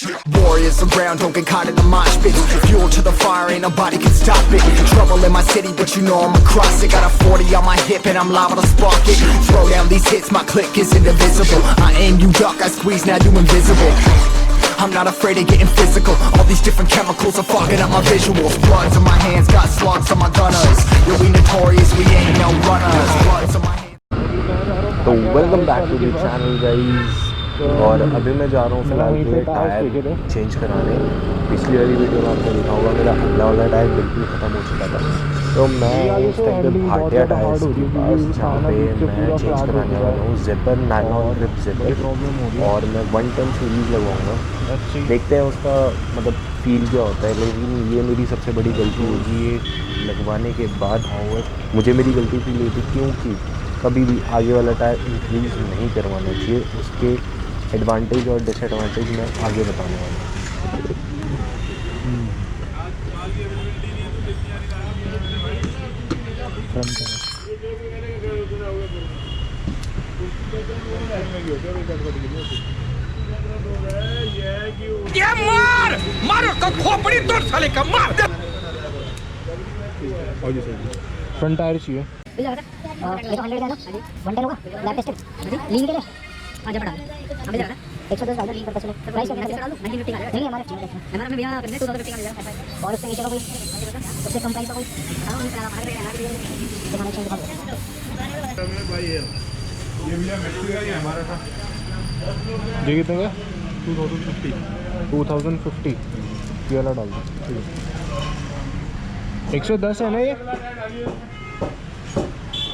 Warriors around, don't get caught in the mosh pit. Fuel to the fire, ain't nobody can stop it. Trouble in my city, but you know I'm across it. Got a 40 on my hip and I'm liable to spark it. Throw down these hits, my click is indivisible. I aim, you duck, I squeeze, now you invisible. I'm not afraid of getting physical. All these different chemicals are fogging up my visuals. Bloods on my hands, got slugs on my gunners. Yo, we notorious, we ain't no runners. Bloods on my hands. तो welcome back to the channel guys. और अभी मैं जा रहा हूँ फ़िलहाल के लिए टायर चेंज कराने। पिछली वाली वीडियो में आपने देखा होगा मेरा अगला वाला टायर बिल्कुल ख़त्म हो चुका था, तो मैं उस टाइम पे भाटिया टायर्स के पास जहाँ पे मैं चेंज कराने वाला हूँ ज़िपर नायलॉन रिप ज़िपर, और मैं 110 सीरीज़ लगवाऊँगा। देखते हैं उसका मतलब फील क्या होता है, लेकिन ये मेरी सबसे बड़ी गलती होगी ये लगवाने के बाद। और मुझे मेरी गलती फील होती क्योंकि कभी भी आगे वाला टायर इंक्रीज़ नहीं करवाना चाहिए। उसके एडवांटेज और डिसएडवांटेज मैं आगे बताने वाला हूँ। मार मारो तो खोपड़ी तोड़ साले का मार। फ्रंट टायर चाहिए। ये तो 100 है ना, 110 होगा लैब टेस्टेड लीन के लिए। हां जब बड़ा हमें जा रहा है 110 डाल लीन पर्पस में प्राइस क्या है? 1950 का है नहीं हमारा हमारा में भैया करने 2050 का मिल जाएगा। और उससे नीचे का कोई उससे कम प्राइस का कोई हां उन का भाग रहा है दिखाने चाहिए भाई। ये भैया मैक्सी का ही है हमारा था। ये कितने का? 2050 ये वाला डाल दो। 110 है ना ये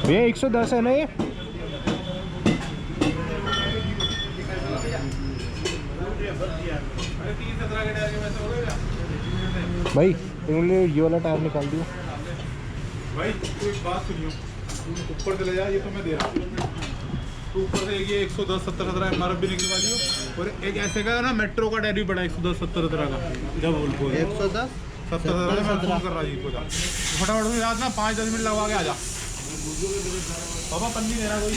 भैया? 110 है ना ये? भाई इन्होंने ये वाला टायर निकाल दिया। भाई तू एक बात सुनियो, ऊपर चले जा, ये तो मैं दे रहा हूँ। तो ऊपर से ये 110 70 MRF भी निकलवा लियो, और एक ऐसे का ना मेट्रो का टायर भी बड़ा 110 70 का जब बोल 110 70 मैं फोन कर रहा जी को जा फटाफट से रात ना 5-10 मिनट लगवा के आ जा। बाबा पन्नी दे रहा कोई।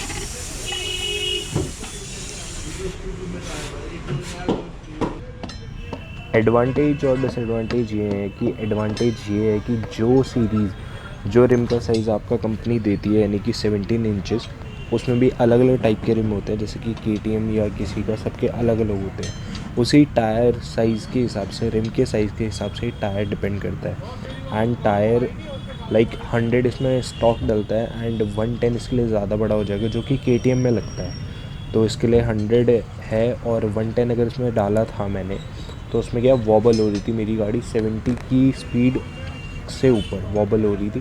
एडवांटेज और डिसएडवांटेज ये है कि एडवांटेज ये है कि जो सीरीज़ जो रिम का साइज़ आपका कंपनी देती है यानी कि 17 इंचेस, उसमें भी अलग अलग टाइप के रिम होते हैं, जैसे कि KTM या किसी का सबके अलग अलग होते हैं। उसी टायर साइज़ के हिसाब से रिम के साइज़ के हिसाब से टायर डिपेंड करता है। एंड टायर लाइक 100 इसमें स्टॉक डलता है एंड 110 इसके लिए ज़्यादा बड़ा हो जाएगा, जो कि KTM में लगता है। तो इसके लिए 100 है और 110 अगर इसमें डाला था मैंने, तो उसमें क्या वॉबल हो रही थी मेरी गाड़ी 70 की स्पीड से ऊपर वॉबल हो रही थी।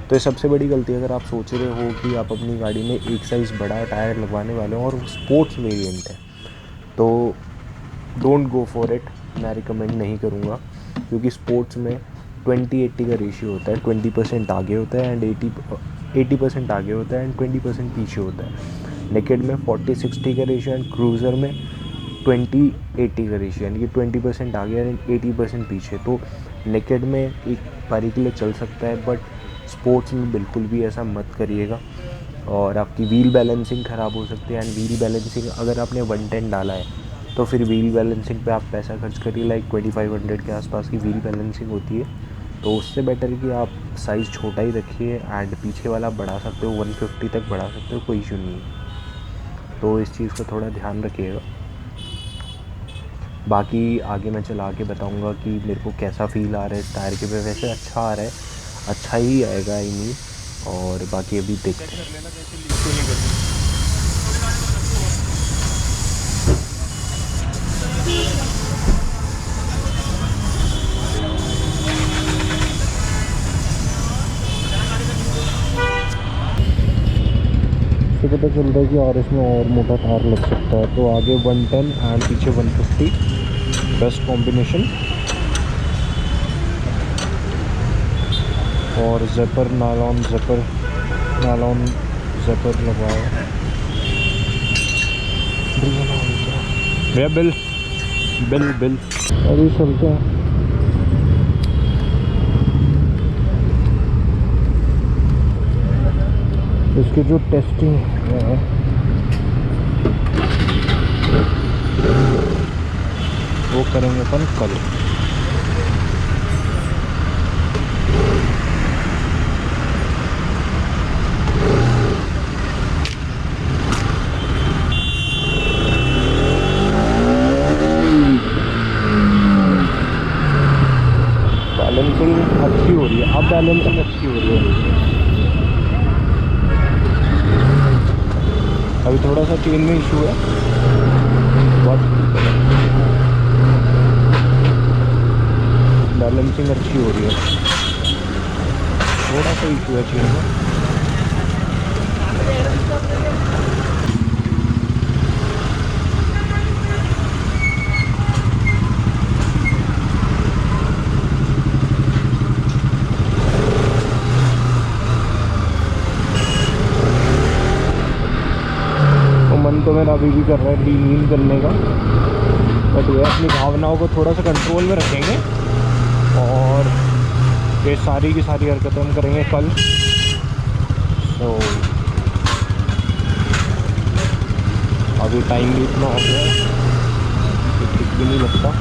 तो ये सबसे बड़ी गलती अगर आप सोच रहे हो कि आप अपनी गाड़ी में एक साइज़ बड़ा टायर लगवाने वाले हो और स्पोर्ट्स वेरिएंट है, तो डोंट गो फॉर इट। मैं रिकमेंड नहीं करूँगा, क्योंकि स्पोर्ट्स में 20-80 का रेशियो होता है। 20% आगे होता है एंड 80% आगे होता है एंड 20% पीछे होता है। नेकेड में 40-60 का रेशियो एंड क्रूज़र में 20-80 का रेशियो, यानी कि 20% आगे एंड 80% पीछे। तो नेकेड में एक बारी के लिए चल सकता है, बट स्पोर्ट्स में बिल्कुल भी ऐसा मत करिएगा, और आपकी व्हील बैलेंसिंग ख़राब हो सकती है। एंड व्हील बैलेंसिंग अगर आपने 110 डाला है तो फिर व्हील बैलेंसिंग पे आप पैसा खर्च करिए, लाइक 2500 के आसपास की व्हील बैलेंसिंग होती है। तो उससे बेटर कि आप साइज़ छोटा ही रखिए एंड पीछे वाला बढ़ा सकते हो, 150 तक बढ़ा सकते हो, कोई इशू नहीं है। तो इस चीज़ का थोड़ा ध्यान रखिएगा। बाकी आगे मैं चला के बताऊंगा कि मेरे को कैसा फ़ील आ रहा है इस टायर के पे। वैसे अच्छा आ रहा है, अच्छा ही आएगा आई मीन, और बाकी अभी देखते हैं। तो पता चल रहा है कि और इसमें और मोटा टायर लग सकता है, तो आगे 110 एंड पीछे 150 बेस्ट कॉम्बिनेशन। और ज़िपर नायलॉन ज़िपर लगाया। भैया बिल अभी चलते हैं। इसकी जो टेस्टिंग है, 1 वो करेंगे अपन कल। बैलेंसिंग अच्छी हो रही है, अब बैलेंसिंग अच्छी हो रही है। अभी थोड़ा सा चेन में इशू है, बट बैलेंसिंग अच्छी हो रही है। थोड़ा सा इशू है चेन में। मन तो मेरा अभी भी कर रहा है लीन करने का, बट ये अपनी भावनाओं को थोड़ा सा कंट्रोल में रखेंगे और ये सारी की सारी हरकतें हम करेंगे कल। तो अभी टाइम भी इतना हो गया कि ठीक भी नहीं लगता।